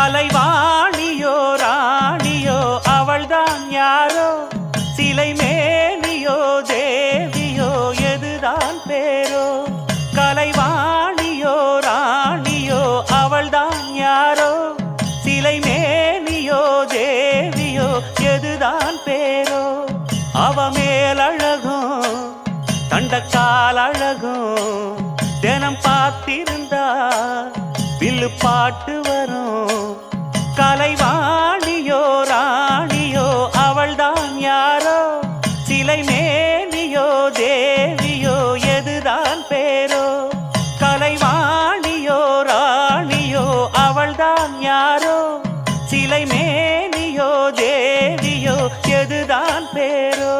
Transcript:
கலைவாணியோ ராணியோ அவள்தான் யாரோ, சிலை மேனியோ தேவியோ எதுதான் பேரோ. கலைவாணியோ ராணியோ அவள்தான் யாரோ, சிலை மேனியோ தேவியோ எதுதான் பேரோ. அவ மேலழகும் தண்டக்கால் அழகும் தினம் பார்த்திருந்தா வில்லு பாட்டு வரும். கலைவாணியோ ராணியோ அவள்தான் யாரோ, சிலை மேனியோ தேவியோ எதுதான் பேரோ. கலைவாணியோ ராணியோ அவள்தான் யாரோ, சிலை மேனியோ தேவியோ எதுதான் பேரோ.